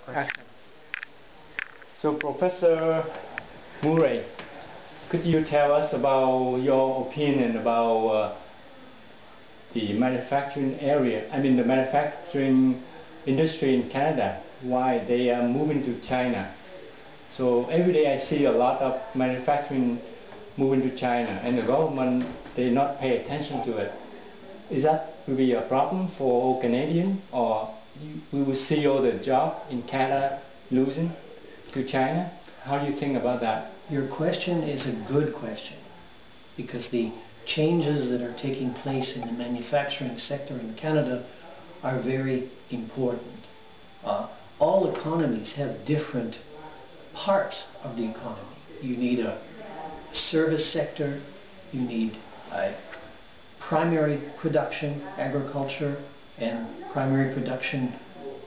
Excellent. So, Professor Murray, could you tell us about your opinion about the manufacturing area, the manufacturing industry in Canada, why they are moving to China? So every day I see a lot of manufacturing moving to China, and the government, they not pay attention to it. Is that will be a problem for all Canadians, or we will see all the jobs in Canada losing to China? How do you think about that? Your question is a good question, because the changes that are taking place in the manufacturing sector in Canada are very important. All economies have different parts of the economy. You need a service sector, you need a primary production, agriculture, and primary production,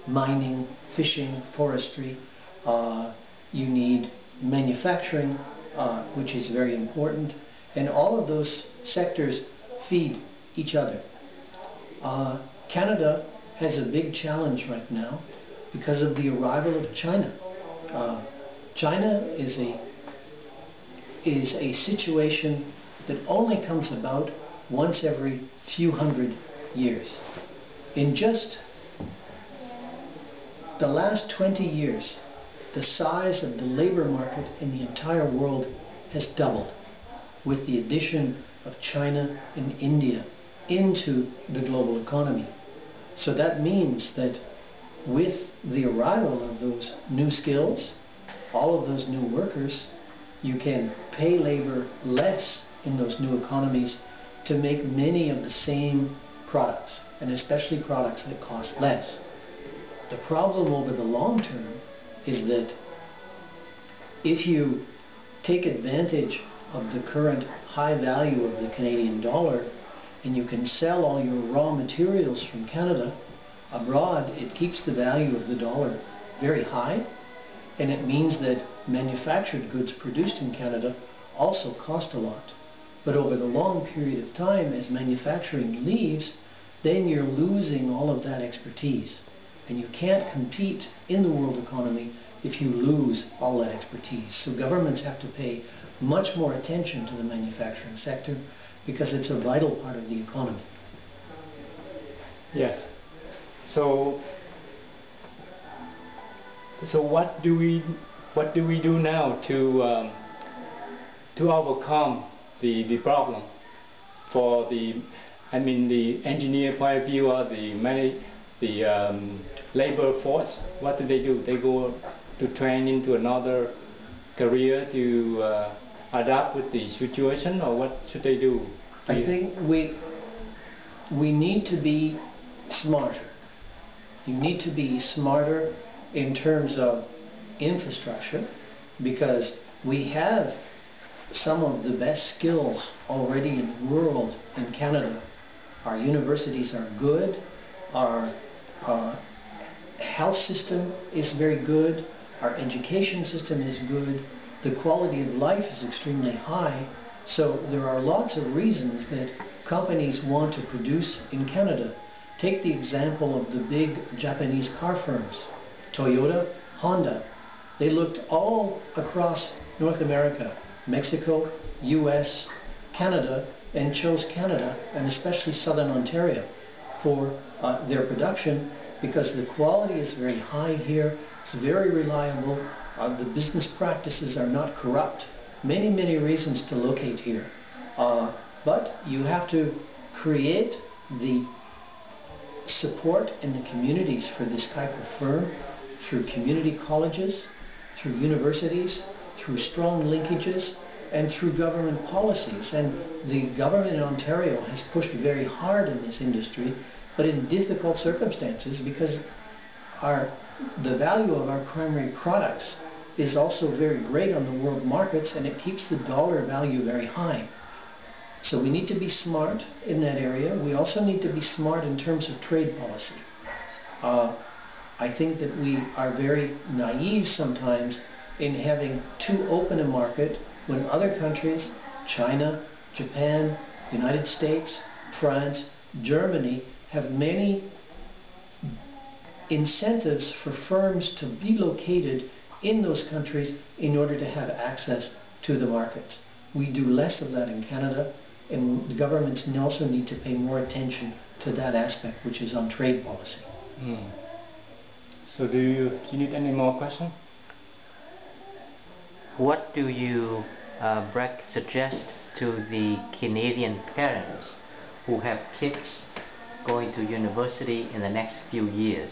mining, fishing, forestry. You need manufacturing, which is very important, and all of those sectors feed each other. Canada has a big challenge right now because of the arrival of China. China is a situation that only comes about once every few hundred years. In just the last 20 years, the size of the labor market in the entire world has doubled with the addition of China and India into the global economy. So that means that with the arrival of those new skills, all of those new workers, you can pay labor less in those new economies to make many of the same products, and especially products that cost less. The problem over the long term is that if you take advantage of the current high value of the Canadian dollar and you can sell all your raw materials from Canada abroad, it keeps the value of the dollar very high, and it means that manufactured goods produced in Canada also cost a lot. But over the long period of time, as manufacturing leaves, then you're losing all of that expertise. And you can't compete in the world economy if you lose all that expertise. So governments have to pay much more attention to the manufacturing sector because it's a vital part of the economy. Yes. So what do we do now to overcome the problem for the engineer point of view, or the labor force? What do? They go to train into another career to adapt with the situation, or what should they do? I think we need to be smarter. You need to be smarter in terms of infrastructure, because we have some of the best skills already in the world in Canada. Our universities are good, our health system is very good, our education system is good, the quality of life is extremely high, so there are lots of reasons that companies want to produce in Canada. Take the example of the big Japanese car firms, Toyota, Honda. They looked all across North America, Mexico, US, Canada, and chose Canada, and especially Southern Ontario, for their production, because the quality is very high here, it's very reliable, the business practices are not corrupt. Many, many reasons to locate here. But you have to create the support in the communities for this type of firm through community colleges, through universities, through strong linkages, and through government policies. And the government in Ontario has pushed very hard in this industry, but in difficult circumstances, because the value of our primary products is also very great on the world markets, and it keeps the dollar value very high. So we need to be smart in that area. We also need to be smart in terms of trade policy. I think that we are very naive sometimes in having too open a market when other countries, China, Japan, United States, France, Germany, have many incentives for firms to be located in those countries in order to have access to the markets. We do less of that in Canada, and the governments also need to pay more attention to that aspect, which is on trade policy. So do you need any more questions? What do you, Brett, suggest to the Canadian parents who have kids going to university in the next few years?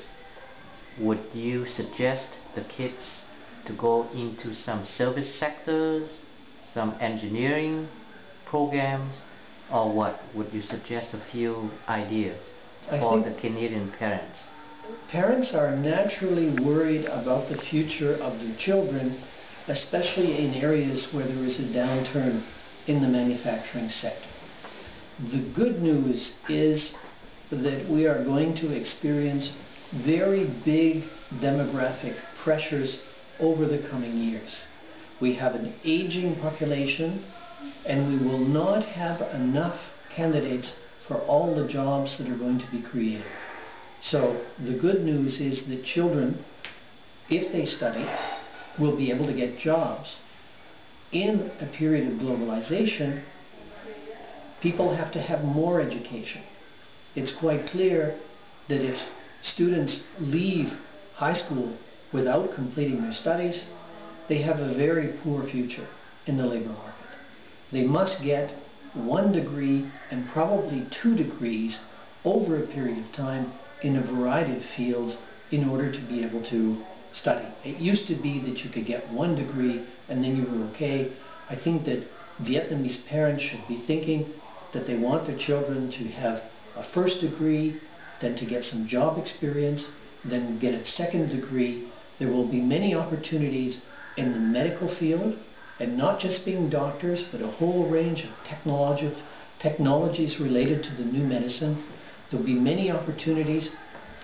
Would you suggest the kids to go into some service sectors, some engineering programs, or what? Would you suggest a few ideas for the Canadian parents? Parents are naturally worried about the future of their children, especially in areas where there is a downturn in the manufacturing sector. The good news is that we are going to experience very big demographic pressures over the coming years. We have an aging population, and we will not have enough candidates for all the jobs that are going to be created. So the good news is that children, if they study, will be able to get jobs. In a period of globalization, people have to have more education. It's quite clear that if students leave high school without completing their studies, they have a very poor future in the labor market. They must get 1 degree and probably 2 degrees over a period of time in a variety of fields in order to be able to study. It used to be that you could get 1 degree and then you were okay. I think that Vietnamese parents should be thinking that they want their children to have a first degree, then to get some job experience, then get a 2nd degree. There will be many opportunities in the medical field, and not just being doctors, but a whole range of technologies related to the new medicine. There will be many opportunities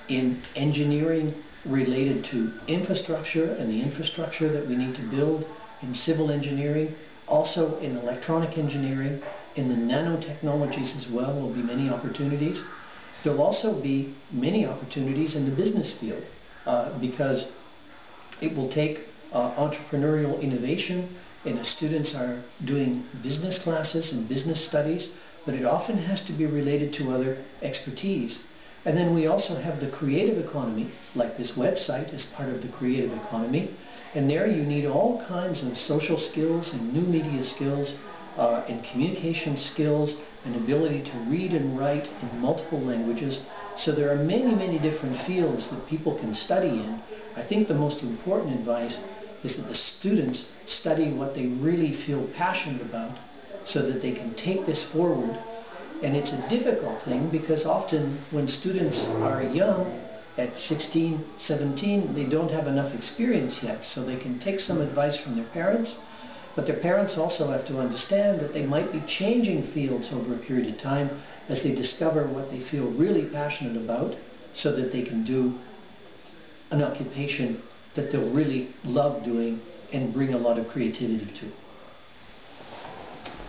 in engineering related to infrastructure and the infrastructure that we need to build, in civil engineering, also in electronic engineering, in the nanotechnologies as well. There will be many opportunities. There will also be many opportunities in the business field because it will take entrepreneurial innovation, and students are doing business classes and business studies, but it often has to be related to other expertise. And then we also have the creative economy, like this website is part of the creative economy, and there you need all kinds of social skills and new media skills and communication skills and ability to read and write in multiple languages. So there are many, many different fields that people can study in. I think the most important advice is that the students study what they really feel passionate about so that they can take this forward. And it's a difficult thing because often when students are young, at 16, 17, they don't have enough experience yet, so they can take some advice from their parents, but their parents also have to understand that they might be changing fields over a period of time as they discover what they feel really passionate about so that they can do an occupation that they'll really love doing and bring a lot of creativity to.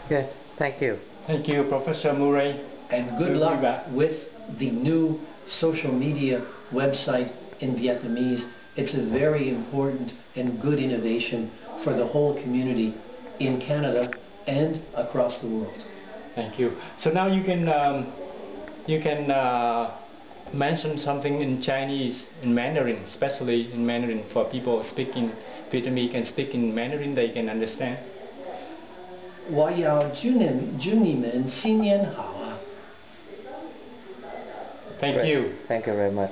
Good. Thank you. Thank you, Professor Murray. And good luck with the new social media website in Vietnamese. It's a very important and good innovation for the whole community in Canada and across the world. Thank you. So now you can mention something in Chinese, in Mandarin, especially in Mandarin for people speaking Vietnamese and speaking Mandarin, they can understand. 我要祝你们新年好啊！ Thank you. Thank you very much.